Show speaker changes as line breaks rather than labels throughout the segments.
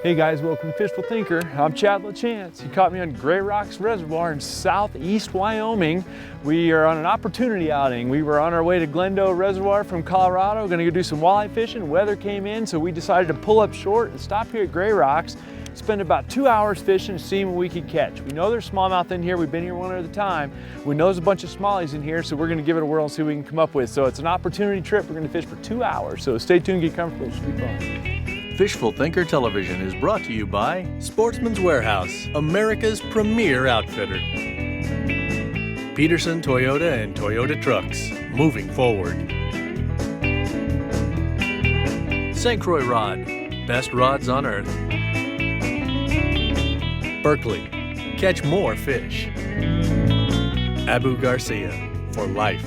Hey guys, welcome to Fishful Thinker. I'm Chad LaChance. You caught me on Grayrocks Reservoir in southeast Wyoming. We are on an opportunity outing. We were on our way to Glendo Reservoir from Colorado, gonna go do some walleye fishing. Weather came in, so we decided to pull up short and stop here at Grayrocks. Spend about 2 hours fishing, seeing what we could catch. We know there's smallmouth in here. We've been here one at a time. We know there's a bunch of smallies in here, so we're gonna give it a whirl and see what we can come up with. So it's an opportunity trip. We're gonna fish for 2 hours. So stay tuned, get comfortable, it should be fun.
Fishful Thinker Television is brought to you by Sportsman's Warehouse, America's premier outfitter. Peterson Toyota and Toyota Trucks, moving forward. St. Croix Rod, best rods on earth. Berkeley, catch more fish. Abu Garcia, for life.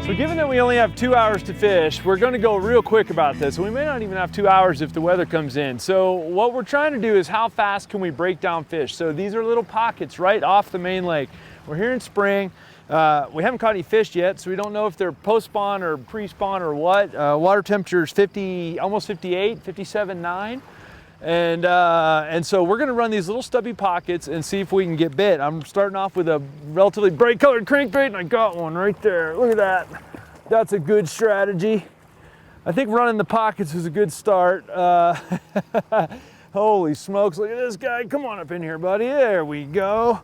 So given that we only have 2 hours to fish, we're gonna go real quick about this. We may not even have 2 hours if the weather comes in. So what we're trying to do is how fast can we break down fish? So these are little pockets right off the main lake. We're here in spring. We haven't caught any fish yet, so we don't know if they're post-spawn or pre-spawn or what. Water temperature is 50, almost 58, 57.9. And so we're gonna run these little stubby pockets and see if we can get bit. I'm starting off with a relatively bright colored crankbait, and I got one right there. Look at that. That's a good strategy. I think running the pockets is a good start. Holy smokes, look at this guy. Come on up in here, buddy. There we go.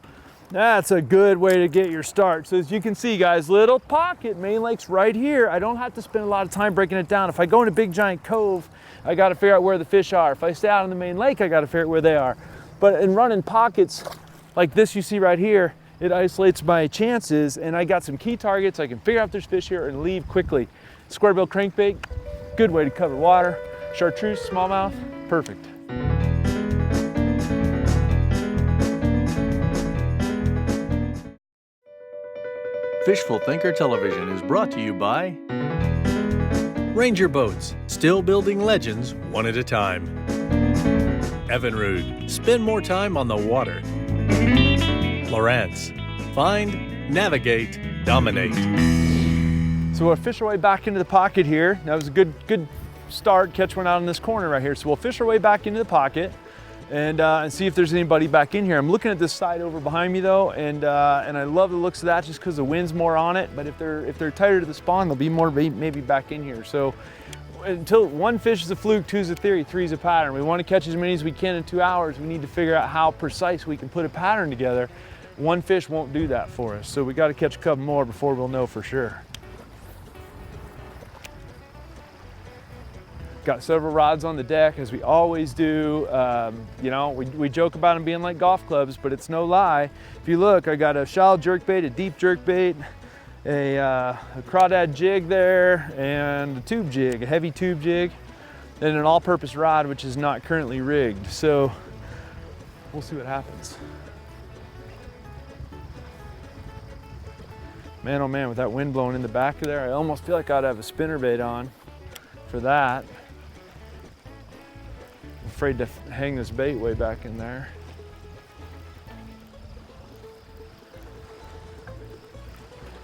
That's a good way to get your start. So as you can see, guys, little pocket, main lake's right here. I don't have to spend a lot of time breaking it down. If I go in a big giant cove, I gotta figure out where the fish are. If I stay out on the main lake, I gotta figure out where they are. But in running pockets like this you see right here, it isolates my chances, and I got some key targets. I can figure out if there's fish here and leave quickly. Square bill crankbait, good way to cover water. Chartreuse, smallmouth, perfect.
Fishful Thinker Television is brought to you by Ranger Boats, still building legends one at a time. Evinrude, spend more time on the water. Lawrence, find, navigate, dominate.
So we'll fish our way back into the pocket here. That was a good start, catch one out in this corner right here. So we'll fish our way back into the pocket and see if there's anybody back in here. I'm looking at this side over behind me though, and I love the looks of that just because the wind's more on it. But if they're tighter to the spawn, they'll be more maybe back in here. So until one fish is a fluke, two is a theory, three is a pattern. We want to catch as many as we can in 2 hours. We need to figure out how precise we can put a pattern together. One fish won't do that for us. So we got to catch a couple more before we'll know for sure. Got several rods on the deck, as we always do. You know, we joke about them being like golf clubs, but it's no lie. If you look, I got a shallow jerkbait, a deep jerkbait, a crawdad jig there, and a tube jig, a heavy tube jig, and an all-purpose rod, which is not currently rigged. So we'll see what happens. Man, oh man, with that wind blowing in the back of there, I almost feel like I'd have a spinnerbait on for that. Afraid to hang this bait way back in there.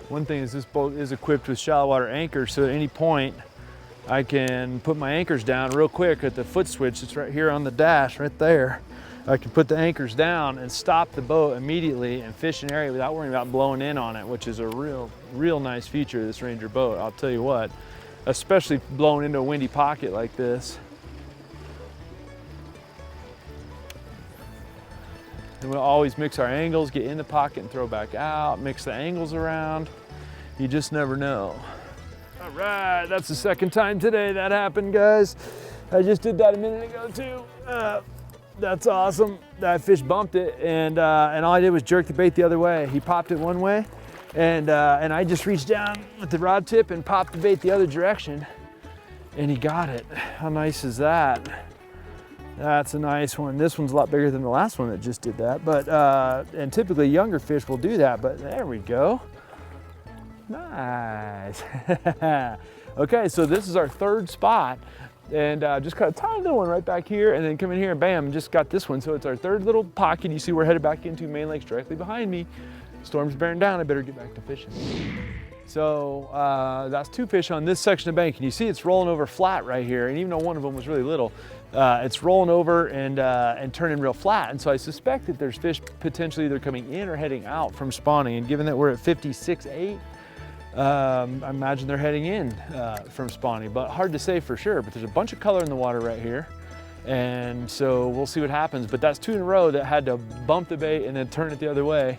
One thing is this boat is equipped with shallow water anchors, so at any point I can put my anchors down real quick at the foot switch. It's right here on the dash right there. I can put the anchors down and stop the boat immediately and fish an area without worrying about blowing in on it, which is a real nice feature of this Ranger boat. I'll tell you what, especially blowing into a windy pocket like this. And we'll always mix our angles, get in the pocket and throw back out, mix the angles around. You just never know. All right, that's the second time today that happened, guys. I just did that a minute ago too. That's awesome. That fish bumped it, and all I did was jerk the bait the other way. He popped it one way, and I just reached down with the rod tip and popped the bait the other direction, and he got it. How nice is that? That's a nice one. This one's a lot bigger than the last one that just did that, but and typically younger fish will do that, but there we go. Nice. Okay, so this is our third spot, and just caught a tiny little one right back here, and then come in here and bam, just got this one. So it's our third little pocket. You see we're headed back into main lakes directly behind me. Storm's bearing down, I better get back to fishing. So that's 2 fish on this section of bank, and you see it's rolling over flat right here. And even though one of them was really little, it's rolling over and turning real flat. And so I suspect that there's fish potentially either coming in or heading out from spawning. And given that we're at 56.8, I imagine they're heading in from spawning, but hard to say for sure. But there's a bunch of color in the water right here. And so we'll see what happens. But that's 2 in a row that had to bump the bait and then turn it the other way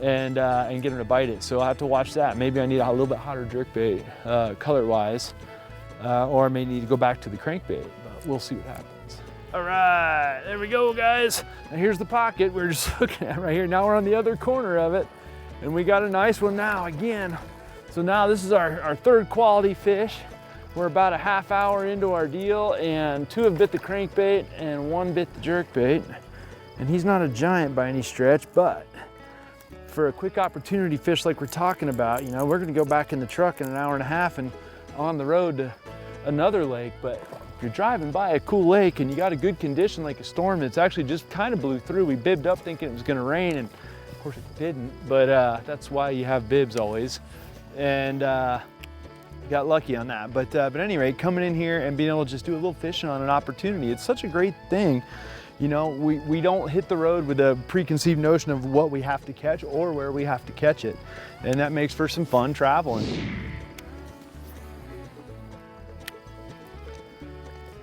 and get them to bite it. So I'll have to watch that. Maybe I need a little bit hotter jerkbait color-wise, or I may need to go back to the crankbait, but we'll see what happens. All right, there we go, guys. Now here's the pocket we're just looking at right here. Now we're on the other corner of it, and we got a nice one now again. So now this is our 3rd quality fish. We're about a half hour into our deal, and 2 have bit the crankbait and 1 bit the jerkbait. And he's not a giant by any stretch, but for a quick opportunity fish like we're talking about, you know, we're gonna go back in the truck in an hour and a half and on the road to another lake. But if you're driving by a cool lake and you got a good condition like a storm that's actually just kind of blew through, we bibbed up thinking it was gonna rain, and of course it didn't, but that's why you have bibs always. And got lucky on that. But at any rate, coming in here and being able to just do a little fishing on an opportunity, it's such a great thing. You know, we don't hit the road with a preconceived notion of what we have to catch or where we have to catch it. And that makes for some fun traveling.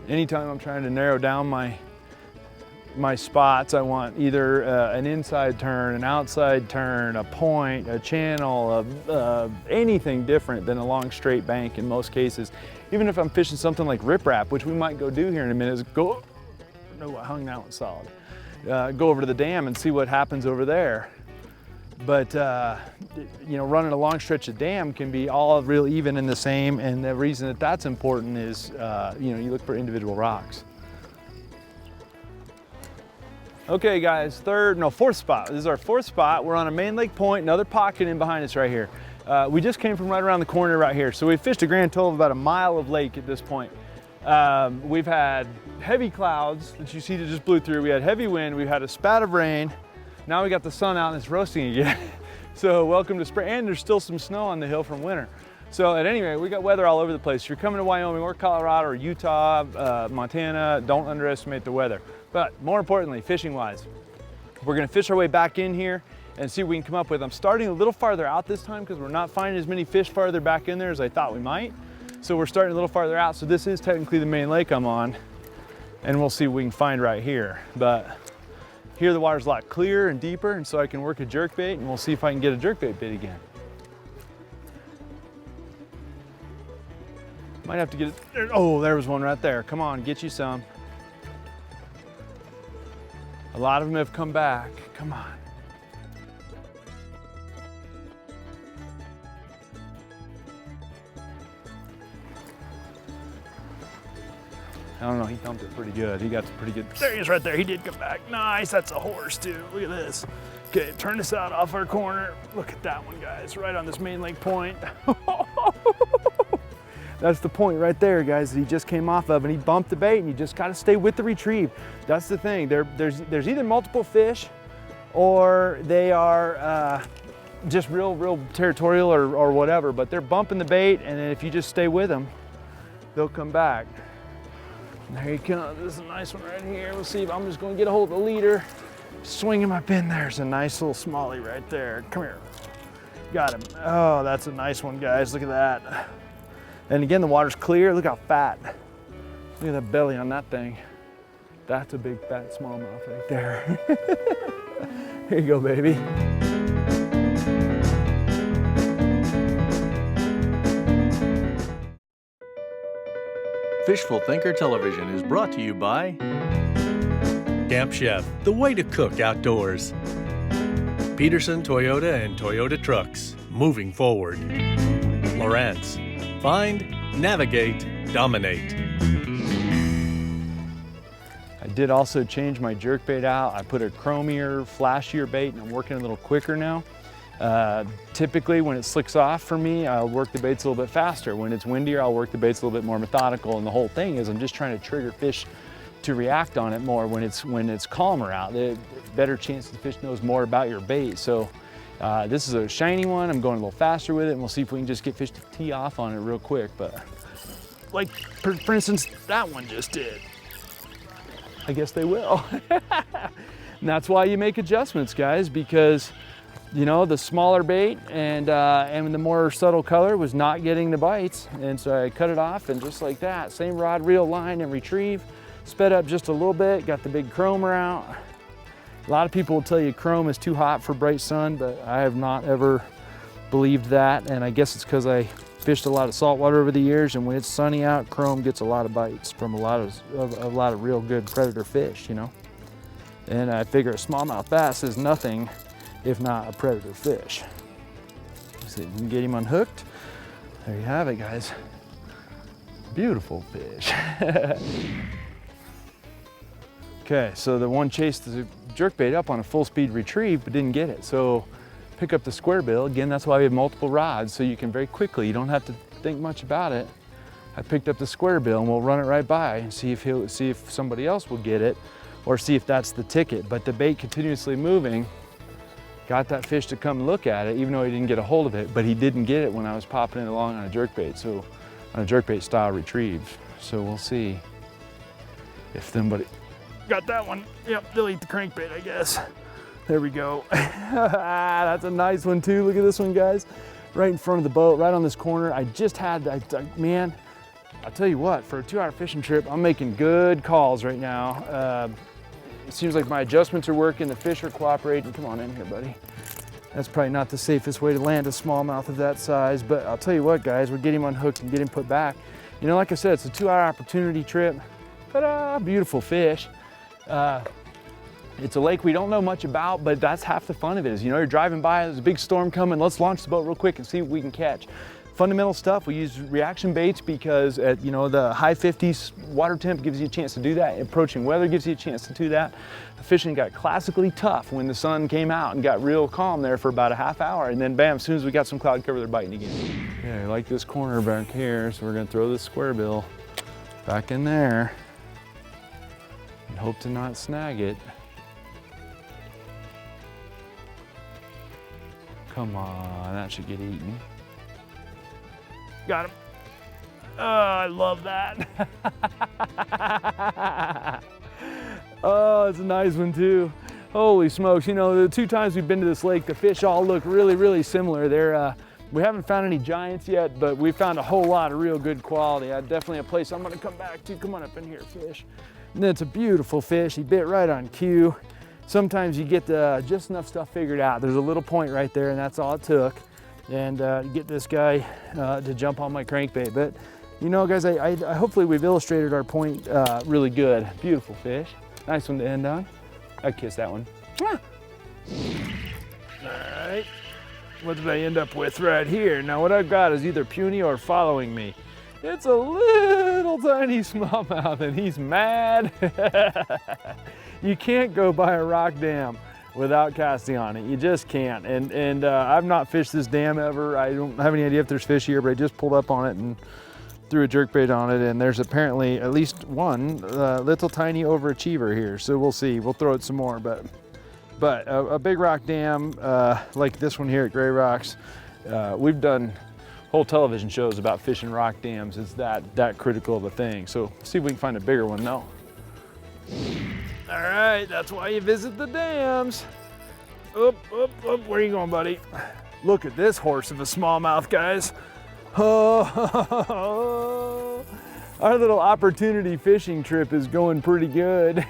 Anytime I'm trying to narrow down my spots, I want either an inside turn, an outside turn, a point, a channel, anything different than a long straight bank in most cases. Even if I'm fishing something like riprap, which we might go do here in a minute, no, I hung that one solid. Go over to the dam and see what happens over there. But you know, running a long stretch of dam can be all real even and the same, and the reason that that's important is you know, you look for individual rocks. Okay guys, 4th spot. This is our 4th spot. We're on a main lake point, another pocket in behind us right here. We just came from right around the corner right here. So we fished a grand total of about a mile of lake at this point. We've had heavy clouds that you see that just blew through. We had heavy wind, we've had a spat of rain. Now we got the sun out and it's roasting again. So welcome to spring, and there's still some snow on the hill from winter. So at any rate, we got weather all over the place. If you're coming to Wyoming or Colorado or Utah, Montana, don't underestimate the weather. But more importantly, fishing wise, we're gonna fish our way back in here and see what we can come up with. I'm starting a little farther out this time because we're not finding as many fish farther back in there as I thought we might. So we're starting a little farther out. So this is technically the main lake I'm on, and we'll see what we can find right here. But here the water's a lot clearer and deeper, and so I can work a jerkbait, and we'll see if I can get a jerkbait bit again. Might have to get it. Oh, there was one right there. Come on, get you some. A lot of them have come back. Come on. I don't know, he thumped it pretty good. He got some pretty good, there he is right there. He did come back. Nice, that's a horse too. Look at this. Okay, turn this out off our corner. Look at that one, guys, right on this main lake point. That's the point right there, guys, that he just came off of, and he bumped the bait, and you just gotta stay with the retrieve. That's the thing. There's either multiple fish or they are just real territorial or whatever, but they're bumping the bait, and then if you just stay with them, they'll come back. And there he comes. This is a nice one right here. We'll see if I'm just gonna get a hold of the leader, swing him up in. There's a nice little smallie right there. Come here. Got him. Oh, that's a nice one, guys. Look at that. And again, the water's clear. Look how fat. Look at that belly on that thing. That's a big fat smallmouth right there. Here you go, baby.
Fishful Thinker Television is brought to you by Camp Chef, the way to cook outdoors. Peterson Toyota and Toyota Trucks, moving forward. Lowrance, find, navigate, dominate.
I did also change my jerkbait out. I put a chromier, flashier bait, and I'm working a little quicker now. Typically when it slicks off for me, I'll work the baits a little bit faster. When it's windier, I'll work the baits a little bit more methodical, and the whole thing is I'm just trying to trigger fish to react on it more when it's calmer out. The better chance the fish knows more about your bait. So This is a shiny one. I'm going a little faster with it, and we'll see if we can just get fish to tee off on it real quick. But like, for instance, that one just did. I guess they will. And that's why you make adjustments, guys, because you know, the smaller bait and the more subtle color was not getting the bites. And so I cut it off, and just like that, same rod, reel, line, and retrieve. Sped up just a little bit, got the big chromer out. A lot of people will tell you chrome is too hot for bright sun, but I have not ever believed that. And I guess it's because I fished a lot of saltwater over the years, and when it's sunny out, chrome gets a lot of bites from a lot of real good predator fish, you know. And I figure a smallmouth bass is nothing if not a predator fish. See if we can get him unhooked. There you have it, guys. Beautiful fish. Okay, so the one chased the jerkbait up on a full speed retrieve, but didn't get it. So pick up the square bill. Again, that's why we have multiple rods, so you can very quickly, you don't have to think much about it. I picked up the square bill, and we'll run it right by and see if somebody else will get it, or see if that's the ticket. But the bait continuously moving got that fish to come look at it, even though he didn't get a hold of it, but he didn't get it when I was popping it along on a jerkbait, so on a jerkbait style retrieve. So we'll see if somebody got that one. Yep, they'll eat the crankbait, I guess. There we go. That's a nice one too. Look at this one, guys. Right in front of the boat, right on this corner. I just had, man, I'll tell you what, for a 2-hour fishing trip, I'm making good calls right now. It seems like my adjustments are working, the fish are cooperating. Come on in here, buddy. That's probably not the safest way to land a smallmouth of that size, but I'll tell you what, guys, we'll get him unhooked and get him put back. You know, like I said, it's a 2-hour opportunity trip. Ta-da, beautiful fish. It's a lake we don't know much about, but that's half the fun of it is, you know, you're driving by, there's a big storm coming, let's launch the boat real quick and see what we can catch. Fundamental stuff, we use reaction baits because at, you know, the high 50s water temp gives you a chance to do that. Approaching weather gives you a chance to do that. The fishing got classically tough when the sun came out and got real calm there for about a half hour, and then bam, as soon as we got some cloud cover, they're biting again. Okay, I like this corner back here, so we're gonna throw this square bill back in there and hope to not snag it. Come on, that should get eaten. Got him. Oh, I love that. Oh, it's a nice one too. Holy smokes, you know, the 2 times we've been to this lake, the fish all look really, really similar. We haven't found any giants yet, but we found a whole lot of real good quality. Definitely a place I'm gonna come back to. Come on up in here, fish. And it's a beautiful fish. He bit right on cue. Sometimes you get just enough stuff figured out. There's a little point right there, and that's all it took. And get this guy to jump on my crankbait. But you know, guys, I hopefully we've illustrated our point really good. Beautiful fish. Nice one to end on. I kiss that one. All right, what did I end up with right here? Now what I've got is either puny or following me. It's a little tiny smallmouth, and he's mad. You can't go by a rock dam without casting on it. You just can't. And I've not fished this dam ever. I don't have any idea if there's fish here, but I just pulled up on it and threw a jerkbait on it, and there's apparently at least one little tiny overachiever here. So we'll see. We'll throw it some more, but a big rock dam like this one here at Grayrocks, we've done whole television shows about fishing rock dams. It's that critical of a thing. So see if we can find a bigger one though. All right, that's why you visit the dams. Up, where are you going, buddy? Look at this horse of a smallmouth, guys. Oh, our little opportunity fishing trip is going pretty good.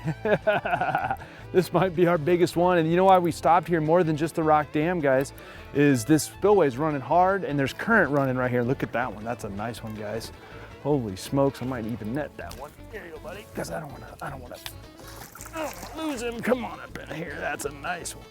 This might be our biggest one. And you know why we stopped here more than just the rock dam, guys, is this spillway is running hard and there's current running right here. Look at that one. That's a nice one, guys. Holy smokes, I might even net that one. Here you go, buddy, because I don't want to lose him. Come on up in here. That's a nice one.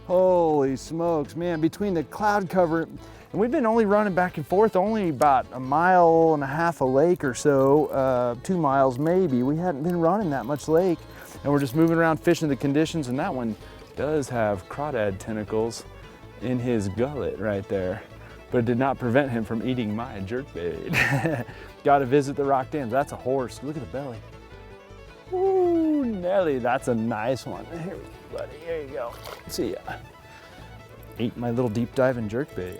Holy smokes, man, between the cloud cover, and we've been only running back and forth only about 1.5 miles a lake or so, 2 miles maybe. We hadn't been running that much lake, and we're just moving around fishing the conditions, and that one does have crawdad tentacles in his gullet right there, but it did not prevent him from eating my jerkbait. Got to visit the rock dams. That's a horse. Look at the belly. Ooh, Ooh, Nelly, that's a nice one. Here we go, buddy. Here you go. See ya. Ate my little deep diving jerkbait.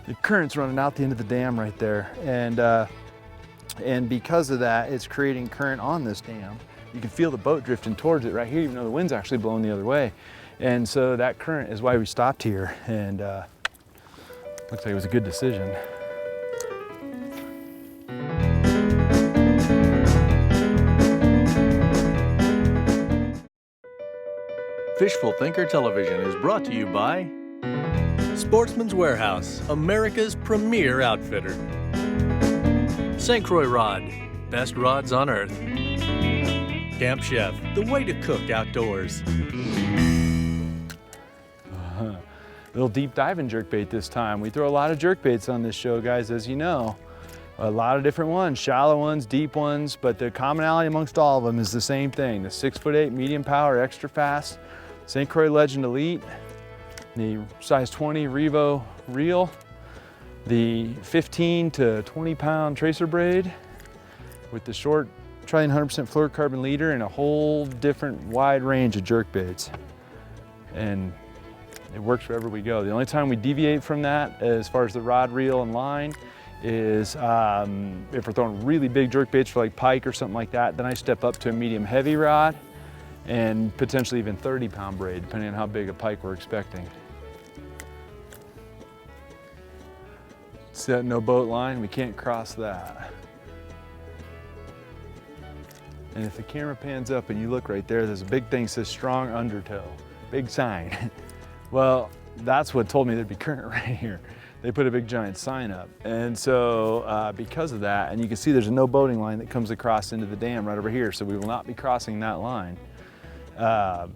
The current's running out the end of the dam right there, and because of that, it's creating current on this dam. You can feel the boat drifting towards it right here, even though the wind's actually blowing the other way. And so that current is why we stopped here, and looks like it was a good decision.
Fishful Thinker Television is brought to you by Sportsman's Warehouse, America's premier outfitter. St. Croix Rod, best rods on earth. Camp Chef, the way to cook outdoors.
Little deep diving jerkbait this time. We throw a lot of jerkbaits on this show, guys, as you know. A lot of different ones, shallow ones, deep ones, but the commonality amongst all of them is the same thing. The 6'8", medium power, extra fast, St. Croix Legend Elite, the size 20 Revo reel, the 15 to 20 pound tracer braid with the short Trillion 100% fluorocarbon leader and a whole different wide range of jerkbaits. And it works wherever we go. The only time we deviate from that as far as the rod, reel, and line is if we're throwing really big jerkbaits for like pike or something like that, then I step up to a medium heavy rod and potentially even 30 pound braid, depending on how big a pike we're expecting. See that no boat line? We can't cross that. And if the camera pans up and you look right there, there's a big thing that says strong undertow, big sign. Well, that's what told me there'd be current right here. They put a big giant sign up. And so because of that, and you can see there's a no boating line that comes across into the dam right over here, so we will not be crossing that line. Got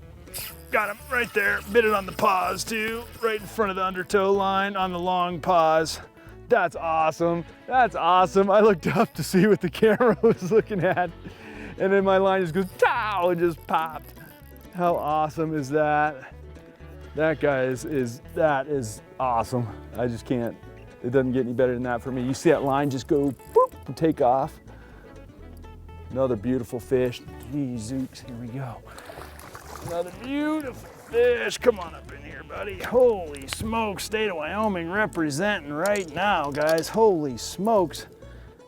him right there, bit it on the paws too, right in front of the undertow line on the long paws. That's awesome, that's awesome. I looked up to see what the camera was looking at, and then my line just goes, tow, and just popped. How awesome is that? That guy that is awesome. I just can't, it doesn't get any better than that for me. You see that line just go boop and take off. Another beautiful fish. Geez, zooks, here we go. Another beautiful fish. Come on up in here, buddy. Holy smokes, state of Wyoming representing right now, guys. Holy smokes.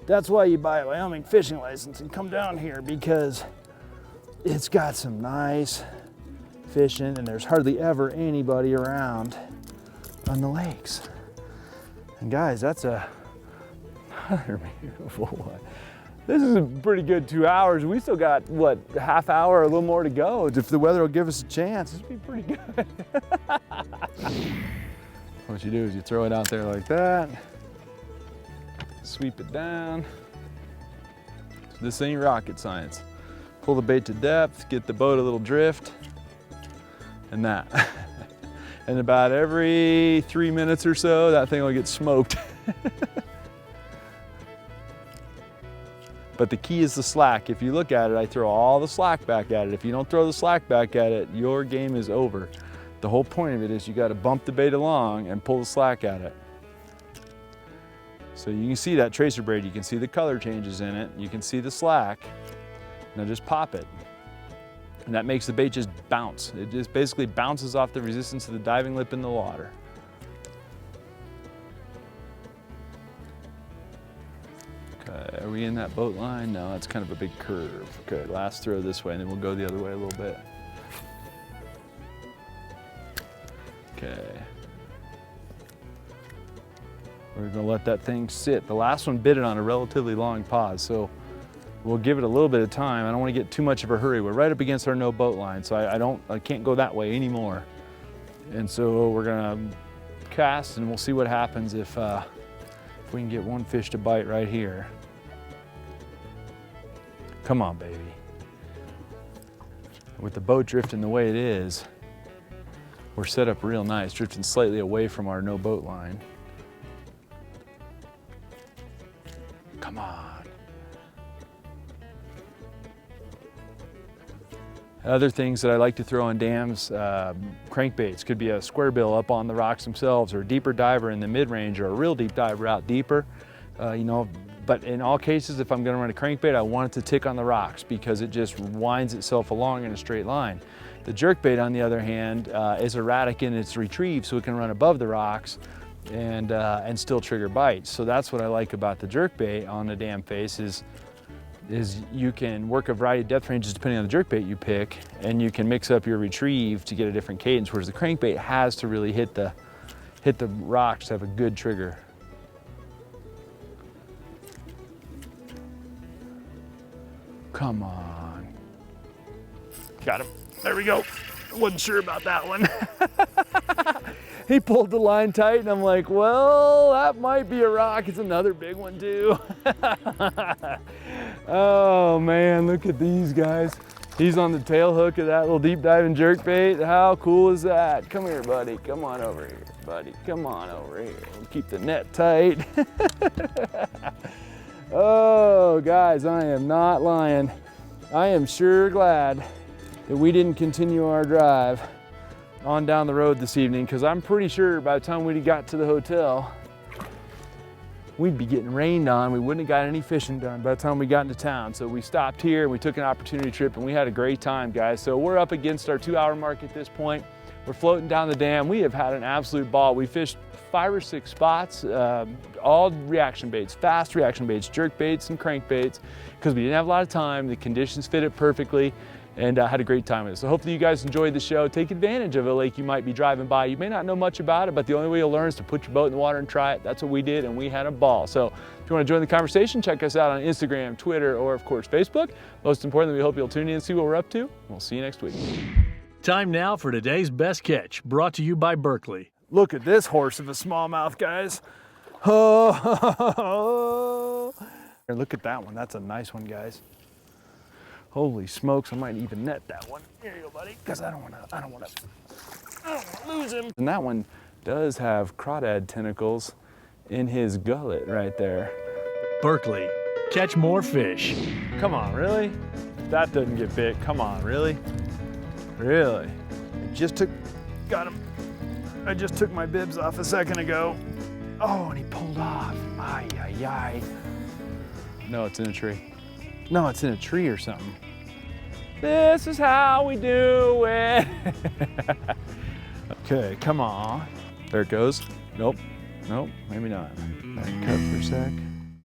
That's why you buy a Wyoming fishing license and come down here, because it's got some nice fishing and there's hardly ever anybody around on the lakes. And guys, that's another beautiful one. This is a pretty good 2 hours. We still got, what, a half hour, a little more to go. If the weather will give us a chance, this will be pretty good. What you do is you throw it out there like that, sweep it down. This ain't rocket science. Pull the bait to depth, get the boat a little drift, and that. And about every 3 minutes or so, that thing will get smoked. But the key is the slack. If you look at it, I throw all the slack back at it. If you don't throw the slack back at it, your game is over. The whole point of it is you got to bump the bait along and pull the slack at it. So you can see that tracer braid, you can see the color changes in it, you can see the slack. Now just pop it. And that makes the bait just bounce. It just basically bounces off the resistance of the diving lip in the water. Okay, are we in that boat line? No, it's kind of a big curve. Okay, last throw this way and then we'll go the other way a little bit. Okay. We're gonna let that thing sit. The last one bit it on a relatively long pause, so we'll give it a little bit of time. I don't want to get too much of a hurry. We're right up against our no boat line, so I can't go that way anymore. And so we're gonna cast and we'll see what happens if we can get one fish to bite right here. Come on, baby. With the boat drifting the way it is, we're set up real nice, drifting slightly away from our no boat line. Come on. Other things that I like to throw on dams, crankbaits. Could be a square bill up on the rocks themselves, or a deeper diver in the mid-range, or a real deep diver out deeper. You know, But in all cases, if I'm gonna run a crankbait, I want it to tick on the rocks because it just winds itself along in a straight line. The jerkbait, on the other hand, is erratic in its retrieve, so it can run above the rocks and still trigger bites. So that's what I like about the jerkbait on the dam face is you can work a variety of depth ranges depending on the jerkbait you pick, and you can mix up your retrieve to get a different cadence, whereas the crankbait has to really hit the rocks to have a good trigger. Come on. Got him. There we go. Wasn't sure about that one. He pulled the line tight and I'm like, well, that might be a rock. It's another big one too. Oh man, look at these guys. He's on the tail hook of that little deep diving jerkbait. How cool is that? Come here, buddy. Come on over here, buddy. Come on over here. We'll keep the net tight. Oh, guys, I am not lying. I am sure glad that we didn't continue our drive on down the road this evening, because I'm pretty sure by the time we got to the hotel, we'd be getting rained on. We wouldn't have got any fishing done by the time we got into town. So we stopped here, we took an opportunity trip, and we had a great time, guys. So we're up against our 2-hour mark at this point. We're floating down the dam. We have had an absolute ball. We fished 5 or 6 spots, all reaction baits, fast reaction baits, jerk baits and crankbaits, because we didn't have a lot of time. The conditions fit it perfectly, and had a great time with it. So hopefully you guys enjoyed the show. Take advantage of a lake you might be driving by. You may not know much about it, but the only way you'll learn is to put your boat in the water and try it. That's what we did, and we had a ball. So if you want to join the conversation, check us out on Instagram, Twitter, or of course Facebook. Most importantly, we hope you'll tune in and see what we're up to. We'll see you next week.
Time now for today's best catch, brought to you by Berkeley.
Look at this horse of a smallmouth, guys. Oh, look at that one. That's a nice one, guys. Holy smokes, I might even net that one. Here you go, buddy, because I don't wanna lose him. And that one does have crawdad tentacles in his gullet right there.
Berkeley, catch more fish.
Come on, really? That doesn't get bit. Come on, really? Really? Got him. I just took my bibs off a second ago. Oh, and he pulled off. Ay, ay, ay. No, it's in a tree. No, it's in a tree or something. This is how we do it. Okay, come on. There it goes. Nope, nope, maybe not. Let it cut for a sec.